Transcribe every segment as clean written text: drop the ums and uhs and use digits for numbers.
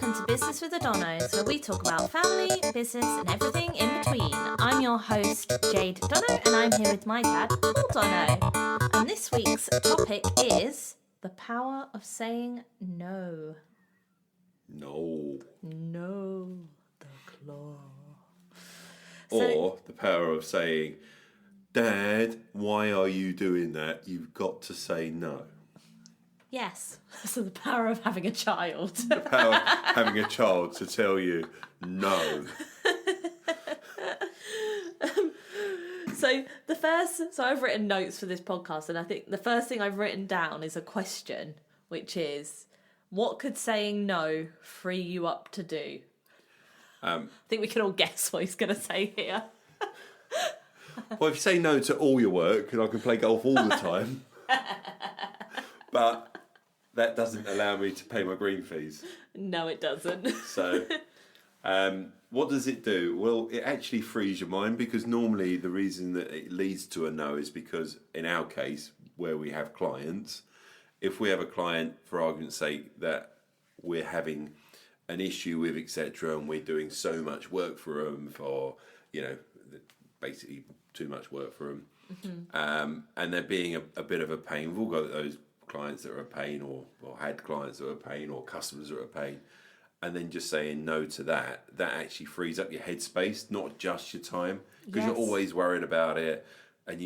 welcome to Business with the Donos, where we talk about family, business, and everything in between. I'm your host, Jade Dono, and I'm here with my dad, Paul Dono. And this week's topic is the power of saying no. No. No, the claw. Or the power of saying, Dad, why are you doing that? You've got to say no. Yes, so the power of having a child. The power of having a child to tell you no. So I've written notes for this podcast, and I think the first thing I've written down is a question, which is, what could saying no free you up to do? I think we can all guess what he's going to say here. Well, if you say no to all your work, and I can play golf all the time, but that doesn't allow me to pay my green fees. No, it doesn't. So, what does it do? Well, it actually frees your mind, because normally the reason that it leads to a no is because, in our case, where we have clients, if we have a client, for argument's sake, that we're having an issue with, etc., and we're doing so much work for them, for, basically too much work for them, and they're being a bit of a pain. We've all got those clients that are a pain, or had clients that are a pain, or customers that are a pain, and then just saying no to that actually frees up your headspace, not just your time, because you're always worried about it, and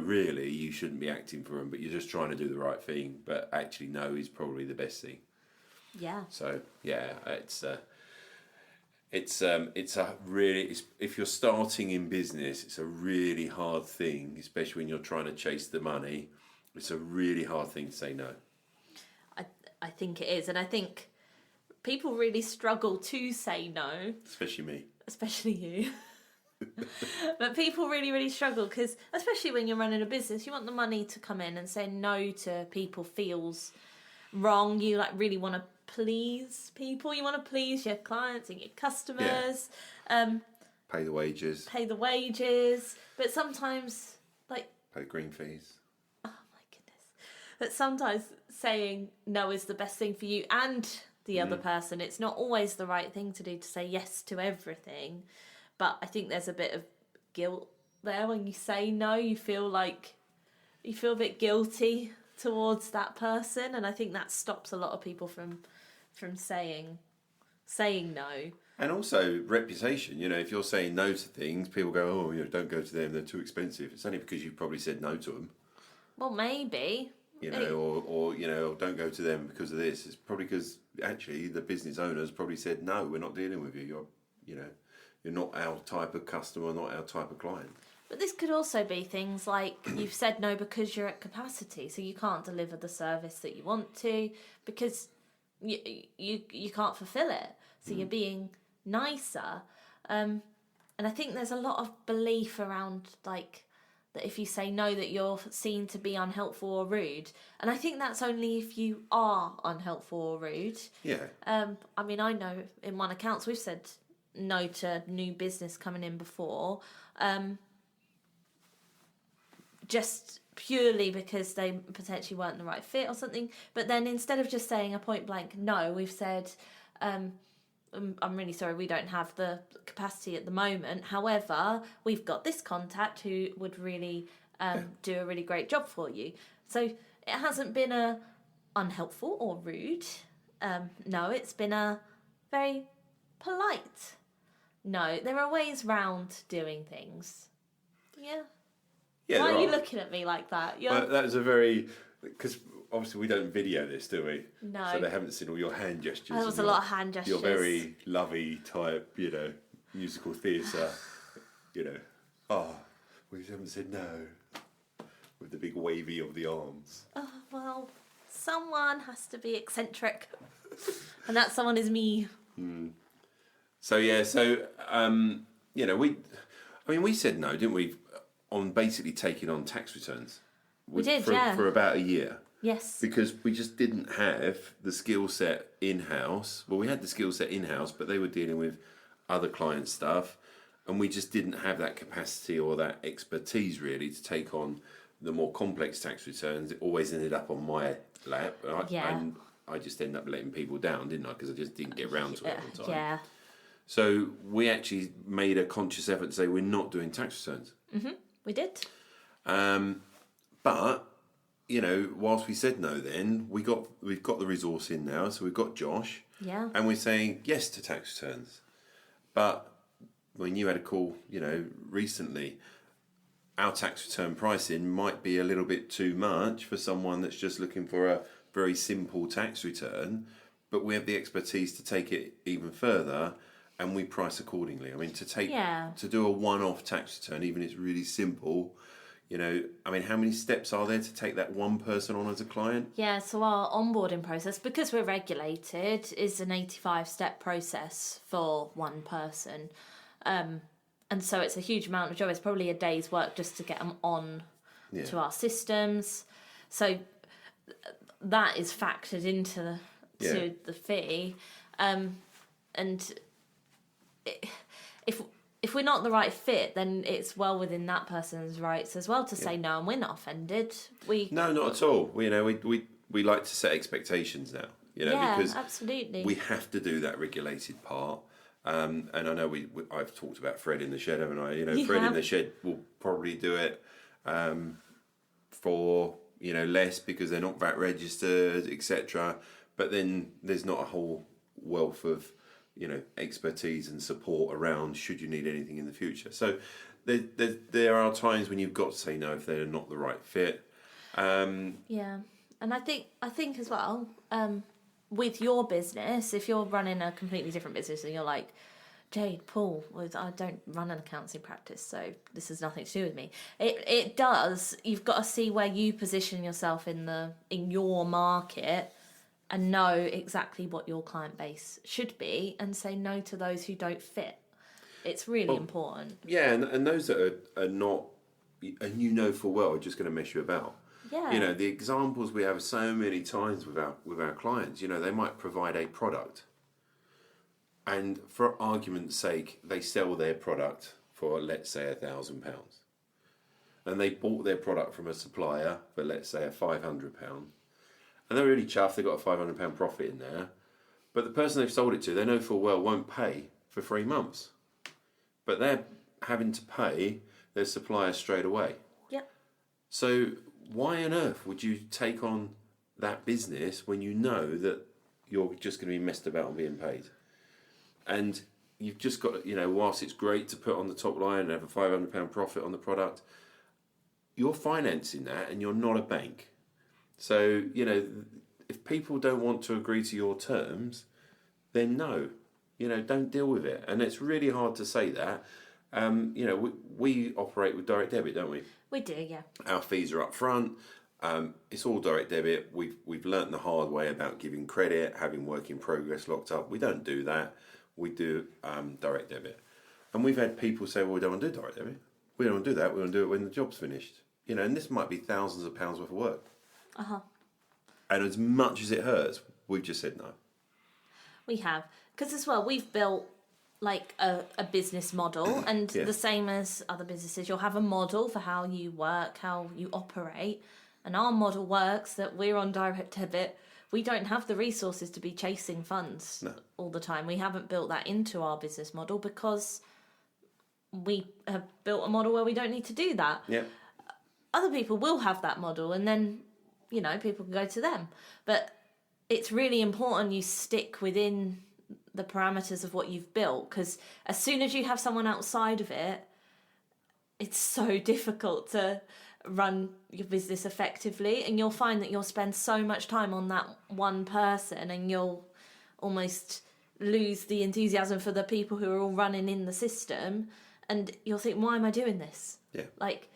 really you shouldn't be acting for them, but you're just trying to do the right thing. But actually, no is probably the best thing. Yeah. So yeah, it's if you're starting in business, it's a really hard thing, especially when you're trying to chase the money. It's a really hard thing to say no. I think it is, and I think people really struggle to say no. Especially me. Especially you. But people really, really struggle, because especially when you're running a business, you want the money to come in, and saying no to people feels wrong. You really want to please people. You want to please your clients and your customers. Yeah. Pay the wages. But sometimes, pay the green fees. But sometimes saying no is the best thing for you and the other person. It's not always the right thing to do, to say yes to everything. But I think there's a bit of guilt there when you say no. You feel a bit guilty towards that person, and I think that stops a lot of people from saying no. And also reputation. If you're saying no to things, people go, don't go to them, they're too expensive. It's only because you've probably said no to them. Well, maybe. Or don't go to them because of this. It's probably because actually the business owners probably said, no, we're not dealing with you. You're not our type of customer, not our type of client. But this could also be things like you've said no because you're at capacity, so you can't deliver the service that you want to, because you can't fulfill it. So you're being nicer. And I think there's a lot of belief around that if you say no, that you're seen to be unhelpful or rude. And I think that's only if you are unhelpful or rude. Yeah. I know in one accounts we've said no to new business coming in before, just purely because they potentially weren't the right fit or something. But then instead of just saying a point blank no, we've said, I'm really sorry, we don't have the capacity at the moment. However, we've got this contact who would really do a really great job for you. So it hasn't been a unhelpful or rude. No, it's been a very polite no. There are ways round doing things. Yeah. Yeah. Why are you looking at me like that? Well, that was because obviously we don't video this, do we? No. So they haven't seen all your hand gestures. There was a lot of hand gestures. Your very lovey type, musical theatre, we haven't said no, with the big wavy of the arms. Oh, well, someone has to be eccentric. And that someone is me. So, we said no, didn't we, on basically taking on tax returns. We did, for about a year. Yes. Because we just didn't have the skill set in-house. Well, we had the skill set in-house, but they were dealing with other client stuff, and we just didn't have that capacity or that expertise, really, to take on the more complex tax returns. It always ended up on my lap. Yeah. And I just end up letting people down, didn't I? Because I just didn't get round to it all the time. Yeah. So we actually made a conscious effort to say we're not doing tax returns. We did. But you know, whilst we said no, then we've got the resource in now, so we've got Josh. Yeah. And we're saying yes to tax returns. But when you had a call, you know, recently, our tax return pricing might be a little bit too much for someone that's just looking for a very simple tax return, but we have the expertise to take it even further, and we price accordingly. I mean, to do a one-off tax return, even if it's really simple, you know, I mean, how many steps are there to take that one person on as a client? Yeah, so our onboarding process, because we're regulated, is an 85-step process for one person. And so it's a huge amount of job. It's probably a day's work just to get them on to our systems. So that is factored into the fee. And if we're not the right fit, then it's well within that person's rights as well to say no, and we're not offended. No, not at all. We like to set expectations now, you know, because absolutely. we have to do that regulated part. And I know I've talked about Fred in the shed, haven't I? You know, Fred in the shed will probably do it for, you know, less because they're not VAT registered, etc. But then there's not a whole wealth of, you know, expertise and support around should you need anything in the future. So there are times when you've got to say no if they're not the right fit. And I think as well, with your business, if you're running a completely different business and you're like, Jade, Paul, I don't run an accountancy practice, so this has nothing to do with me. It does. You've got to see where you position yourself in your market and know exactly what your client base should be and say no to those who don't fit. It's really important. Yeah, and those that are not, and you know full well, are just going to mess you about. Yeah. You know, the examples we have so many times with our clients, you know, they might provide a product. And for argument's sake, they sell their product for, let's say, £1,000. And they bought their product from a supplier for, let's say, £500. And they're really chuffed, they've got a £500 profit in there. But the person they've sold it to, they know full well won't pay for 3 months. But they're having to pay their supplier straight away. Yep. So why on earth would you take on that business when you know that you're just going to be messed about on being paid? And you've just got, you know, whilst it's great to put on the top line and have a £500 profit on the product, you're financing that and you're not a bank. So, you know, if people don't want to agree to your terms, then no, you know, don't deal with it. And it's really hard to say that. You know, we operate with direct debit, don't we? We do, yeah. Our fees are up front. It's all direct debit. We've learnt the hard way about giving credit, having work in progress locked up. We don't do that. We do direct debit. And we've had people say, well, we don't want to do direct debit. We don't want to do that. We want to do it when the job's finished. You know, and this might be thousands of pounds worth of work. Uh-huh. And as much as it hurts, we've just said no. We have. Because as well, we've built like a business model, and the same as other businesses, you'll have a model for how you work, how you operate. And our model works that we're on direct debit. We don't have the resources to be chasing funds all the time. We haven't built that into our business model because we have built a model where we don't need to do that. Yeah. Other people will have that model, and then, you know, people can go to them. But it's really important you stick within the parameters of what you've built, because as soon as you have someone outside of it, it's so difficult to run your business effectively, and you'll find that you'll spend so much time on that one person and you'll almost lose the enthusiasm for the people who are all running in the system, and you'll think, why am I doing this? Yeah. Like,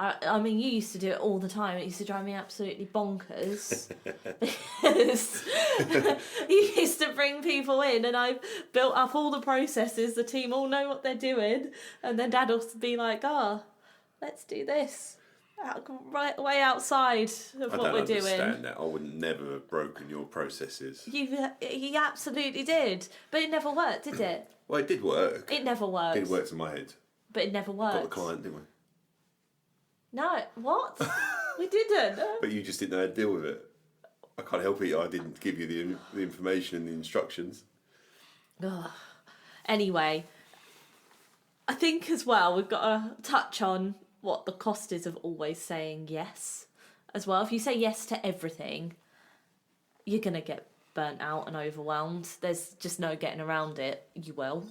I mean, you used to do it all the time. It used to drive me absolutely bonkers because you used to bring people in, and I've built up all the processes. The team all know what they're doing, and then Dad will be like, let's do this. Right way outside of what we're doing. I don't understand that. I would never have broken your processes. You absolutely did. But it never worked, did it? Well, it did work. It never worked. It worked in my head. But it never worked. Got the client, didn't we? No, what? We didn't. But you just didn't know how to deal with it. I can't help it. I didn't give you the information and the instructions. Ugh. Anyway, I think as well we've got to touch on what the cost is of always saying yes as well. If you say yes to everything, you're going to get burnt out and overwhelmed. There's just no getting around it. You will.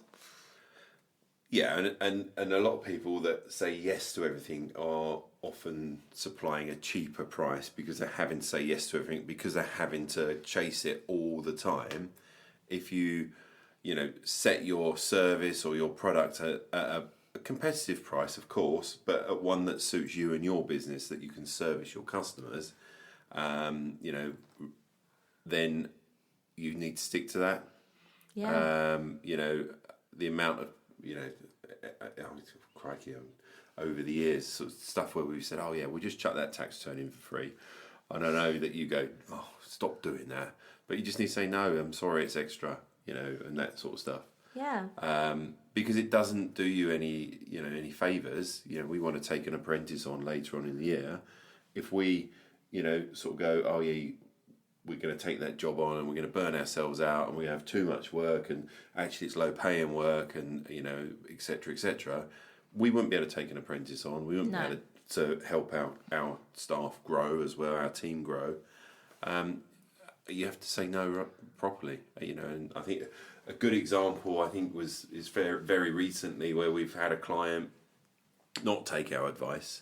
Yeah, and a lot of people that say yes to everything are often supplying a cheaper price because they're having to say yes to everything, because they're having to chase it all the time. If you set your service or your product at a competitive price, of course, but at one that suits you and your business, that you can service your customers, then you need to stick to that. Yeah. The amount of, crikey, over the years, sort of stuff where we've said, oh yeah, we'll just chuck that tax return in for free. And I know that you go, oh, stop doing that. But you just need to say, no, I'm sorry, it's extra, and that sort of stuff. Yeah. Because it doesn't do you any favours. We want to take an apprentice on later on in the year. If we, sort of go, oh yeah, we're going to take that job on and we're going to burn ourselves out and we're going to have too much work and actually it's low paying work and, et cetera, we wouldn't be able to take an apprentice on. We wouldn't be able to help our staff grow as well, our team grow. You have to say no properly, and I think a good example, is very, very recently where we've had a client not take our advice.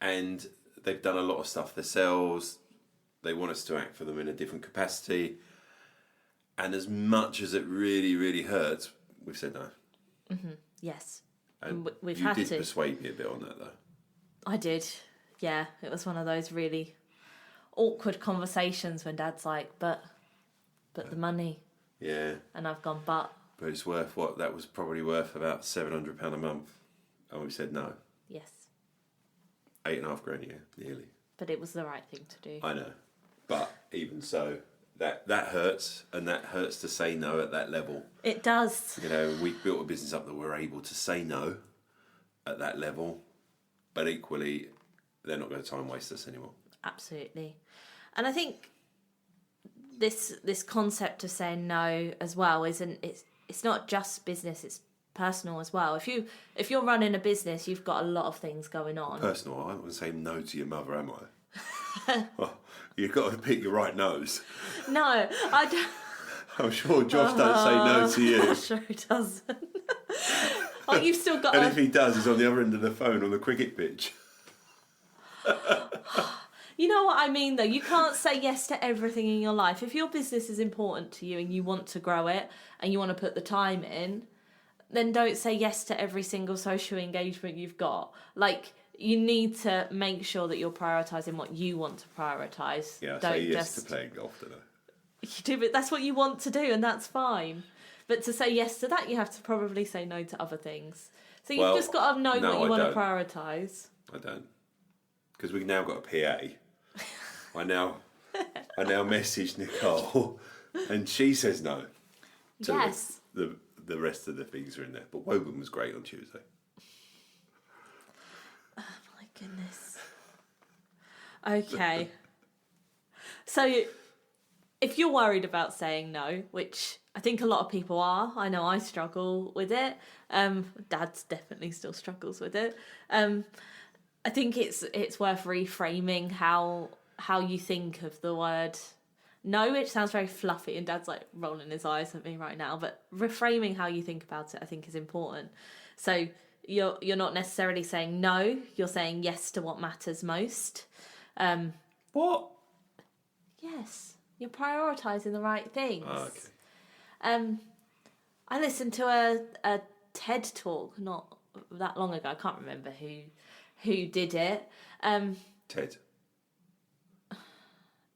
And they've done a lot of stuff themselves. They want us to act for them in a different capacity. And as much as it really, really hurts, we've said no. Mm-hmm. Yes. And we've you had did to. persuade me a bit on that, though. I did. Yeah. It was one of those really awkward conversations when Dad's like, but the money. Yeah. And I've gone, but it's worth what? That was probably worth about £700 a month. And we said no. Yes. 8.5 grand a year, nearly. But it was the right thing to do. I know. But even so, that hurts, and that hurts to say no at that level. It does. We've built a business up that we're able to say no at that level, but equally, they're not going to time waste us anymore. Absolutely. And I think this concept of saying no as well it's not just business, it's personal as well. If you're running a business, you've got a lot of things going on. Personal, I wouldn't say no to your mother, am I? Well, you've got to pick your right nose. No, I don't. I'm sure Josh don't say no to you. I'm sure he doesn't. Oh, you've still got. And if he does, he's on the other end of the phone on the cricket pitch. You know what I mean, though? You can't say yes to everything in your life. If your business is important to you and you want to grow it and you want to put the time in, then don't say yes to every single social engagement you've got. Like, you need to make sure that you're prioritising what you want to prioritise. Yeah, I say yes to playing golf, don't I? You do, but that's what you want to do, and that's fine. But to say yes to that, you have to probably say no to other things. So you've just got to know what you want to prioritise. I don't. Because we've now got a PA. I now message Nicole, and she says no. Yes. The rest of the things are in there. But Wogan was great on Tuesday. Oh my goodness. Okay. So if you're worried about saying no, which I think a lot of people are, I know I struggle with it. Dad's definitely still struggles with it. I think it's worth reframing how you think of the word no, which sounds very fluffy, and Dad's like rolling his eyes at me right now, but reframing how you think about it I think is important. So you're not necessarily saying no, you're saying yes to what matters most. What? Yes, you're prioritising the right things. Oh, okay. I listened to a TED talk not that long ago. I can't remember who did it. Ted.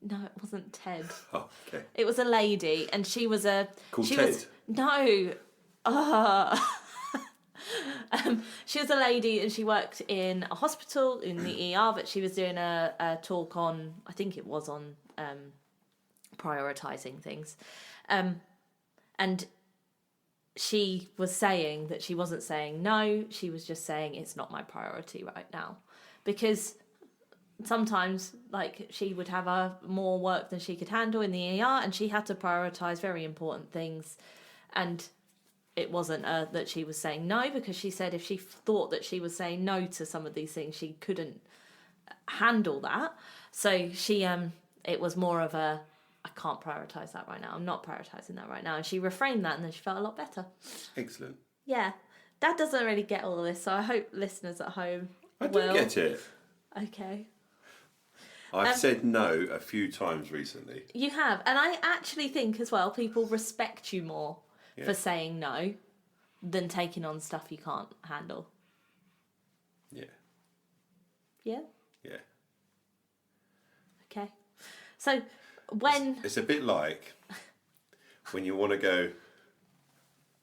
No, it wasn't Ted. Oh, okay. It was a lady, and she was a... Called she Ted? Was, no. She was a lady, and she worked in a hospital, in the ER, but she was doing a talk on... I think it was on prioritising things. And she was saying that she wasn't saying no, she was just saying it's not my priority right now. Because sometimes, like, she would have more work than she could handle in the ER, and she had to prioritise very important things. And it wasn't that she was saying no, because she said if she thought that she was saying no to some of these things, she couldn't handle that. So it was more of a, I can't prioritise that right now. I'm not prioritising that right now. And she refrained that, and then she felt a lot better. Excellent. Yeah. Dad doesn't really get all of this, so I hope listeners at home I do get it. Okay. I've said no a few times recently. You have. And I actually think as well, people respect you more for saying no than taking on stuff you can't handle. Yeah. Yeah? Yeah. Okay. So when... It's a bit like when you want to go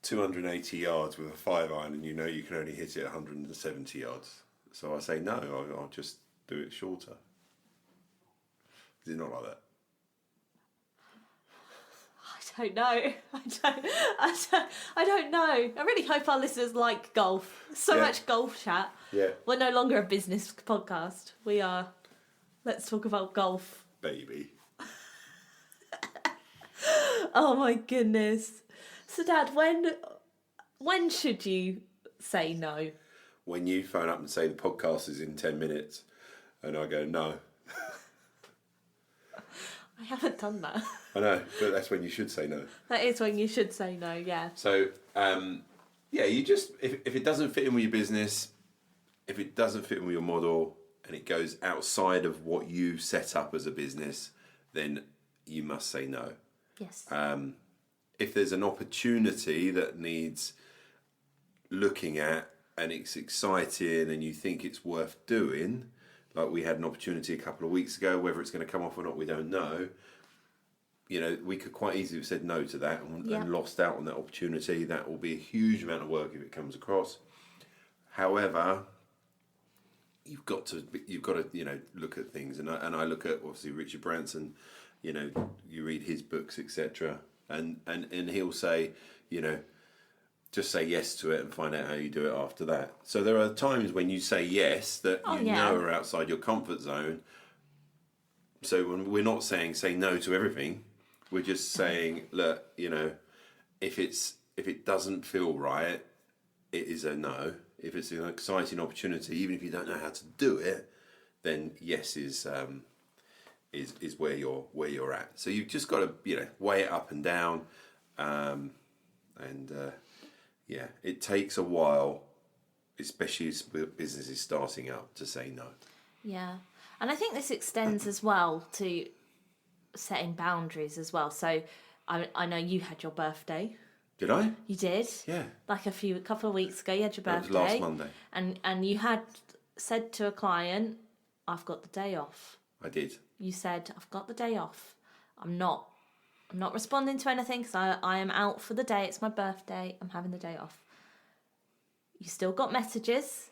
280 yards with a 5-iron and you know you can only hit it 170 yards. So I say no, I'll just do it shorter. Is it not like that? I don't know. I don't know. I really hope our listeners like golf. Much golf chat. Yeah. We're no longer a business podcast. We are. Let's talk about golf. Baby. Oh my goodness. So Dad, when should you say no? When you phone up and say the podcast is in 10 minutes and I go no. I haven't done that. I know, but that's when you should say no. That is when you should say no, yeah. So, you just, if it doesn't fit in with your business, if it doesn't fit in with your model and it goes outside of what you set up as a business, then you must say no. Yes. If there's an opportunity that needs looking at and it's exciting and you think it's worth doing, like we had an opportunity a couple of weeks ago, whether it's going to come off or not, we don't know. You know, we could quite easily have said no to that and lost out on that opportunity. That will be a huge amount of work if it comes across. However, you've got to look at things, and I look at obviously Richard Branson. You know, you read his books, etc., and he'll say, just say yes to it and find out how you do it after that. So there are times when you say yes that know are outside your comfort zone. So when we're not saying say no to everything, we're just saying, look, if it doesn't feel right, it is a no. If it's an exciting opportunity, even if you don't know how to do it, then yes is where you're at. So you've just got to weigh it up and down, it takes a while, especially as business is starting up, to say no. Yeah, and I think this extends as well to setting boundaries as well. So I know you had your birthday. Did I? You did? Yeah. Like a couple of weeks ago, you had your birthday. That was last Monday. And you had said to a client, I've got the day off. I did. You said, I've got the day off. I'm not responding to anything because I am out for the day. It's my birthday. I'm having the day off. You still got messages.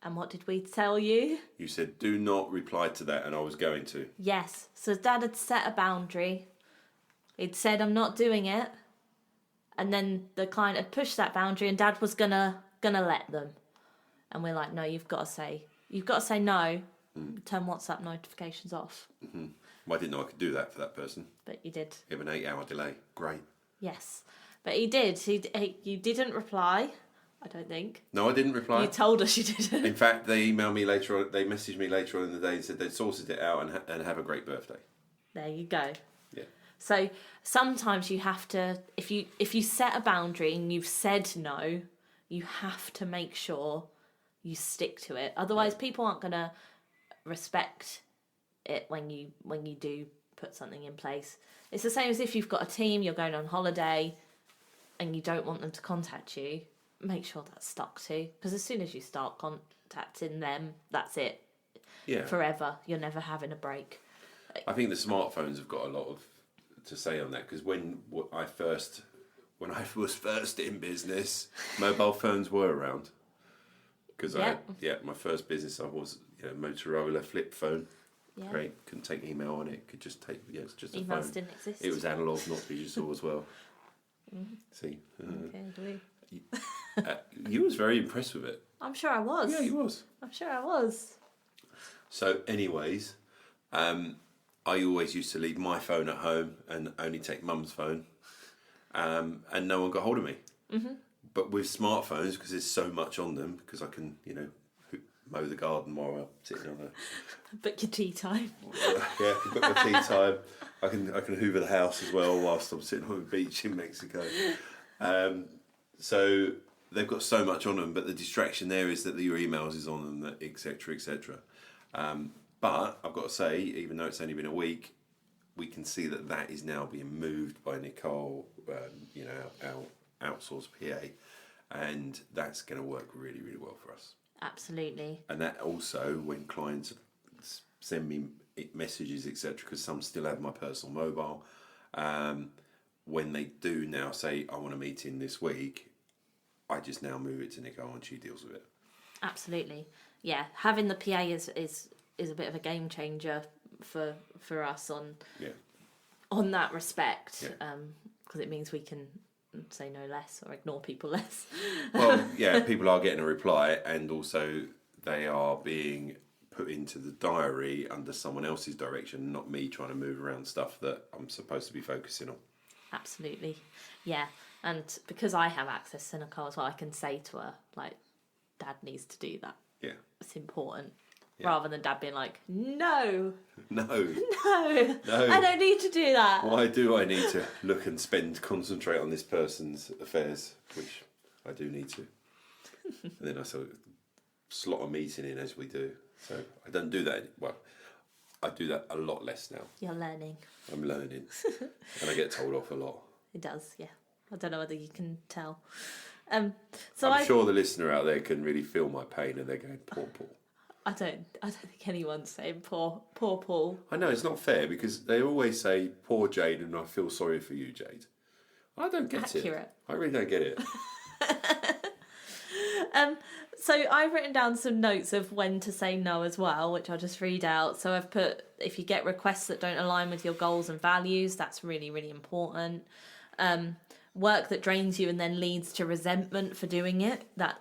And what did we tell you? You said, do not reply to that, and I was going to. Yes. So Dad had set a boundary. He'd said, I'm not doing it. And then the client had pushed that boundary, and Dad was gonna let them. And we're like, no, you've got to say no. Turn WhatsApp notifications off. Mm-hmm. Well, I didn't know I could do that for that person. But you did. You have an 8-hour delay. Great. Yes. But he did. You didn't reply, I don't think. No, I didn't reply. You told us you didn't. In fact, they emailed me later on. They messaged me later on in the day and said they'd sorted it out and have a great birthday. There you go. Yeah. So sometimes you have to, if you set a boundary and you've said no, you have to make sure you stick to it. Otherwise, people aren't going to respect it when you do put something in place. It's the same as if you've got a team, you're going on holiday, and you don't want them to contact you. Make sure that's stuck to, because as soon as you start contacting them, that's it. Yeah. Forever. You're never having a break. I think the smartphones have got a lot to say on that, because when I was first in business, mobile phones were around. Because my first business I was Motorola flip phone. Yeah. Great, couldn't take email on it. Could just take it's just a phone. Emails didn't exist. It was analog, not digital as well. See, you was very impressed with it. I'm sure I was. Yeah, you was. I'm sure I was. So, anyways, I always used to leave my phone at home and only take mum's phone, and no one got hold of me. Mm-hmm. But with smartphones, because there's so much on them, because I can, mow the garden while I'm sitting on a... Book your tea time. Yeah, I can book my tea time. I can hoover the house as well whilst I'm sitting on the beach in Mexico. So they've got so much on them, but the distraction there is that your emails is on them, etc., etc. But I've got to say, even though it's only been a week, we can see that is now being moved by Nicole, our outsourced PA, and that's going to work really, really well for us. Absolutely. And that also, when clients send me messages, etc., because some still have my personal mobile, when they do now say, I want a meeting this week, I just now move it to Nicole and she deals with it. Absolutely. Yeah, having the PA is a bit of a game changer for us on that respect, because it means we can say no less or ignore people less. Well, yeah, people are getting a reply, and also they are being put into the diary under someone else's direction, not me trying to move around stuff that I'm supposed to be focusing on. Absolutely. Yeah, and because I have access to Nicole as well, I can say to her, like, Dad needs to do that. Yeah. It's important. Yeah. Rather than Dad being like, no, No, I don't need to do that. Why do I need to look and concentrate on this person's affairs, which I do need to. And then I sort of slot a meeting in as we do. So I don't do that. Well, I do that a lot less now. You're learning. I'm learning. And I get told off a lot. It does, yeah. I don't know whether you can tell. I'm sure the listener out there can really feel my pain, and they're going, poor Paul. I don't think anyone's saying poor Paul. I know, it's not fair, because they always say, poor Jade, and I feel sorry for you, Jade. I don't get it. I really don't get it. So I've written down some notes of when to say no as well, which I'll just read out. So I've put, if you get requests that don't align with your goals and values, that's really, really important. Work that drains you and then leads to resentment for doing it, that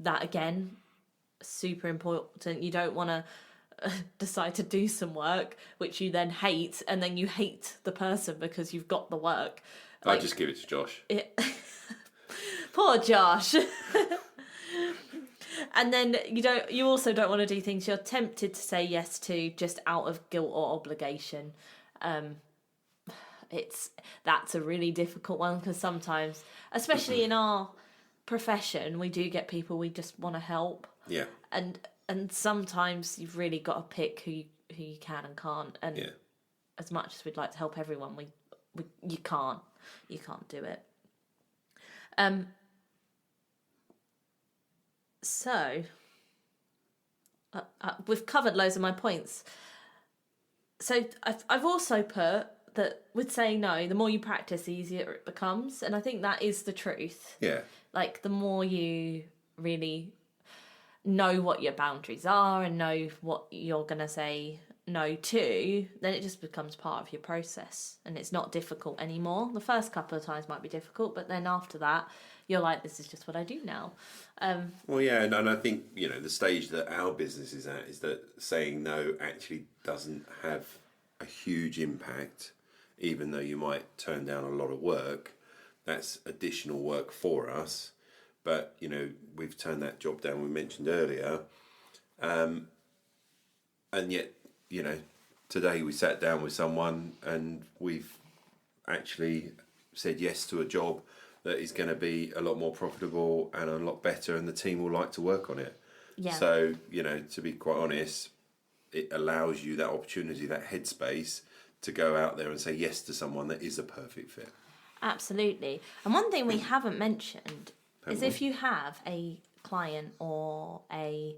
again, super important. You don't want to decide to do some work which you then hate, and then you hate the person because you've got the work. I just give it to Josh. Poor Josh. And then you also don't want to do things you're tempted to say yes to just out of guilt or obligation. That's a really difficult one, because sometimes, especially in our profession, we do get people we just want to help. Yeah. And sometimes you've really got to pick who you can and can't. And as much as we'd like to help everyone, you can't do it. So we've covered loads of my points. So I've also put that with saying no, the more you practice, the easier it becomes, and I think that is the truth. Yeah. Like, the more you really know what your boundaries are and know what you're going to say no to, then it just becomes part of your process, and it's not difficult anymore. The first couple of times might be difficult, but then after that, you're like, this is just what I do now. Well, yeah, and I think, the stage that our business is at is that saying no actually doesn't have a huge impact, even though you might turn down a lot of work. That's additional work for us. But, we've turned that job down, we mentioned earlier. And yet, today we sat down with someone and we've actually said yes to a job that is going to be a lot more profitable and a lot better, and the team will like to work on it. Yeah. So, to be quite honest, it allows you that opportunity, that headspace to go out there and say yes to someone that is a perfect fit. Absolutely. And one thing we haven't mentioned is if you have a client or a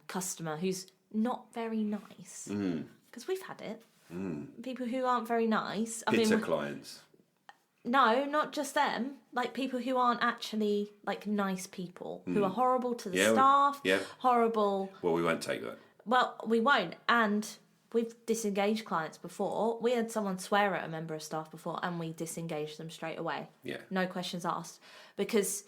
customer who's not very nice, because we've had it, people who aren't very nice. Pizza clients. No, not just them. Like, people who aren't actually, like, nice people, who are horrible to the staff, horrible. Well, we won't take that. Well, we won't. And we've disengaged clients before. We had someone swear at a member of staff before, and we disengaged them straight away. Yeah. No questions asked. Because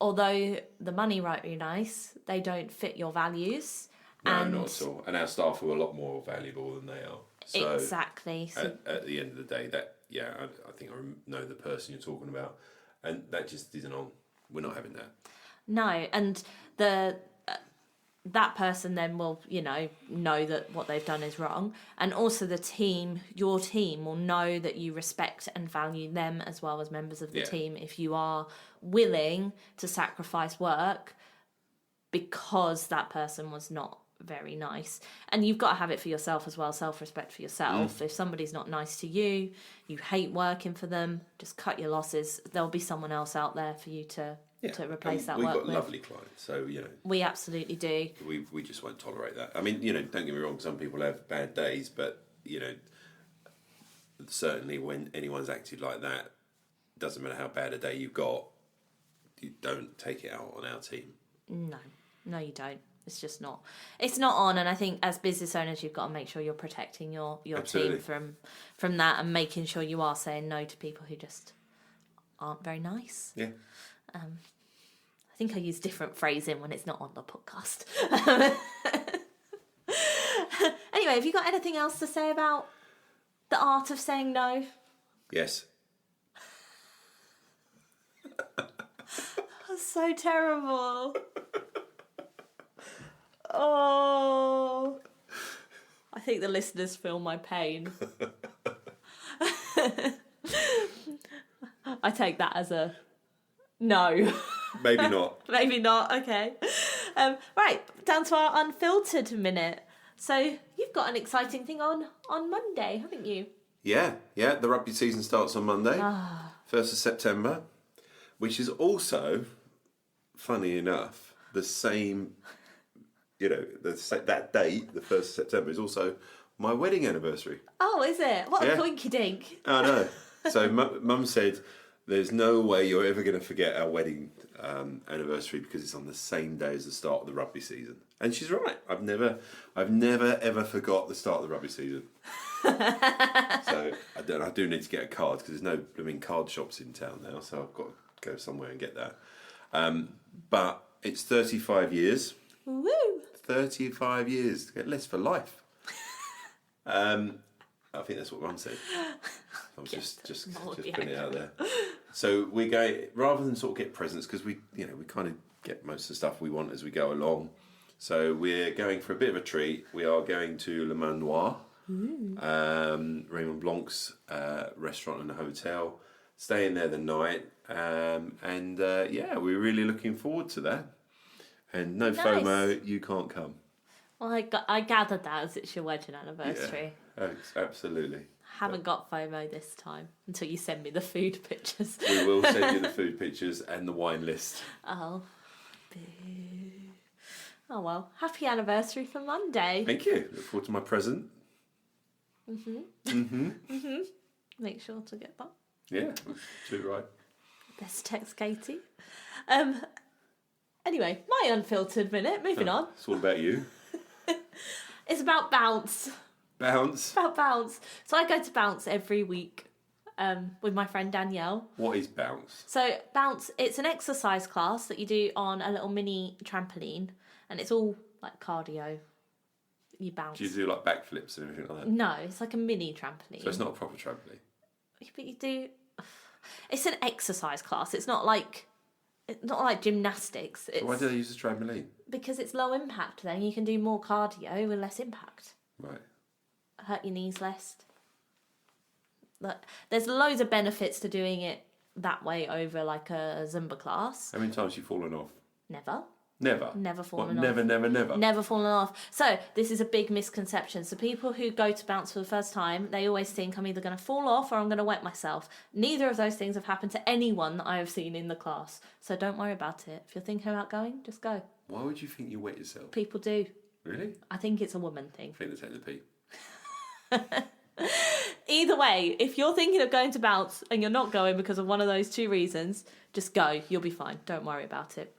although the money might be nice, they don't fit your values, No, not at all. And our staff are a lot more valuable than they are. So exactly. So, at the end of the day, I think I know the person you're talking about, and that just isn't on. We're not having that. no, and that person then will, know that what they've done is wrong. And also your team will know that you respect and value them as well as members of the team if you are willing to sacrifice work because that person was not very nice. And you've got to have it for yourself as well, self-respect for yourself. If somebody's not nice to you, you hate working for them, just cut your losses. There'll be someone else out there for you to replace that work with. We've got lovely clients, so we absolutely do. We just won't tolerate that. I mean, don't get me wrong, some people have bad days, but certainly when anyone's acted like that, doesn't matter how bad a day you've got, you don't take it out on our team. No, you don't. It's just not. It's not on, and I think as business owners, you've got to make sure you're protecting your team from that, and making sure you are saying no to people who just aren't very nice. Yeah. I think I use different phrasing when it's not on the podcast. Anyway, have you got anything else to say about the art of saying no? Yes. That's so terrible. Oh, I think the listeners feel my pain. I take that as a no. Maybe not. Maybe not, okay. Right, down to our unfiltered minute. So you've got an exciting thing on Monday, haven't you? Yeah. The rugby season starts on Monday, 1st of September, which is also, funny enough, the same... that date, the 1st of September, is also my wedding anniversary. Oh, is it? What a coinky dink. I know. So Mum said, there's no way you're ever going to forget our wedding anniversary because it's on the same day as the start of the rugby season. And she's right. I've never ever forgot the start of the rugby season. So I do need to get a card because there's no blooming card shops in town now. So I've got to go somewhere and get that. But it's 35 years. Woo! 35 years. Get less for life. I think that's what Mum said. I'm just putting it out there. So we're going, rather than sort of get presents, because we kind of get most of the stuff we want as we go along. So we're going for a bit of a treat. We are going to Le Manoir, Raymond Blanc's restaurant and hotel, staying there the night. We're really looking forward to that. And no FOMO, you can't come. Well, I gathered that as it's your wedding anniversary. Yeah, absolutely. Haven't got FOMO this time until you send me the food pictures. We will send you the food pictures and the wine list. Oh, boo. Oh well, happy anniversary for Monday. Thank you. Look forward to my present. Make sure to get that. Yeah, too right. Best text Katie. Anyway, my unfiltered minute. Moving on. It's all about you. It's about Bounce. Bounce. About Bounce. So I go to Bounce every week with my friend Danielle. What is Bounce? So Bounce, it's an exercise class that you do on a little mini trampoline, and it's all like cardio. You bounce. Do you do like backflips and everything like that? No, it's like a mini trampoline. So it's not a proper trampoline? But you do... It's an exercise class. It's not like gymnastics. So why do they use a trampoline? Because it's low impact then. You can do more cardio with less impact. Right. Hurt your knees less. There's loads of benefits to doing it that way over like a Zumba class. How many times have you fallen off? Never. Never? Never fallen off. Never. Never fallen off. So this is a big misconception. So people who go to Bounce for the first time, they always think I'm either going to fall off or I'm going to wet myself. Neither of those things have happened to anyone that I have seen in the class. So don't worry about it. If you're thinking about going, just go. Why would you think you wet yourself? People do. Really? I think it's a woman thing. I think they take the pee. Either way, if you're thinking of going to Bounce and you're not going because of one of those two reasons, just go. You'll be fine. Don't worry about it.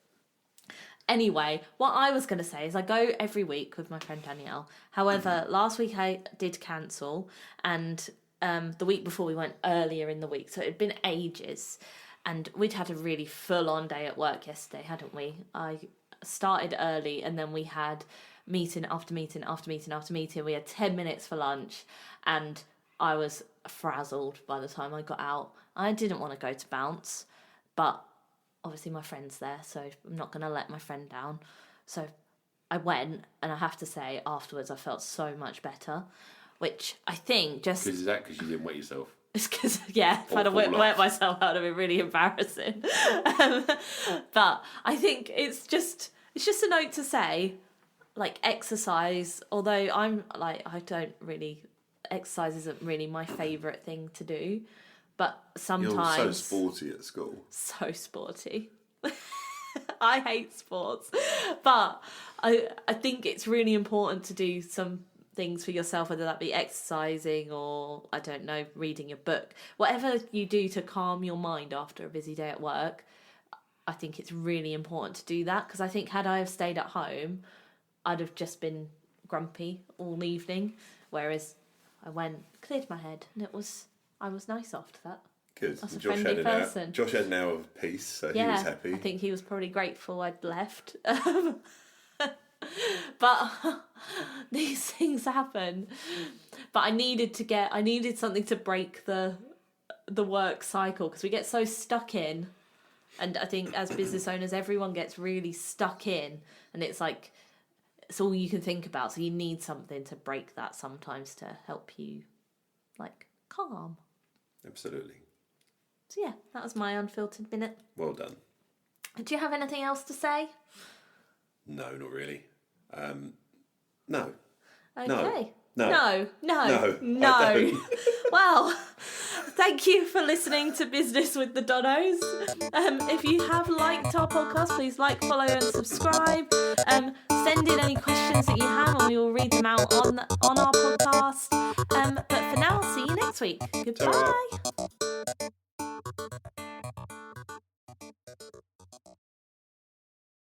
Anyway, what I was going to say is I go every week with my friend Danielle. However, last week I did cancel, and the week before we went earlier in the week, so it had been ages. And we'd had a really full-on day at work yesterday, hadn't we? I started early, and then we had meeting after meeting after meeting after meeting. We had 10 minutes for lunch, and I was frazzled by the time I got out. I didn't want to go to bounce, but obviously my friend's there, so I'm not going to let my friend down. So I went, and I have to say, afterwards I felt so much better, which I think just... Is that because you didn't wet yourself? It's because, yeah, if I'd have wet myself, that would have been really embarrassing. But I think it's just a note to say, like, exercise, although exercise isn't really my favourite thing to do, but sometimes... You're so sporty at school. So sporty. I hate sports. But I think it's really important to do some things for yourself, whether that be exercising or, I don't know, reading a book. Whatever you do to calm your mind after a busy day at work, I think it's really important to do that, because I think had I have stayed at home, I'd have just been grumpy all evening, whereas I went, cleared my head, and I was nice after that. Good. That's a friendly person. Josh had an hour of peace, so he was happy. I think he was probably grateful I'd left. But these things happen. But I needed something to break the work cycle, because we get so stuck in, and I think as business owners everyone gets really stuck in, and it's like it's all you can think about, so you need something to break that sometimes to help you, like, calm. Absolutely. So yeah, that was my unfiltered minute. Well done. Do you have anything else to say? No, not really. No. Okay. No. No. Well, thank you for listening to Business with the Donos. If you have liked our podcast, please like, follow and subscribe. Send in any questions that you have and we will read them out on our podcast. But for now, see you next week. Goodbye. Ta-ra.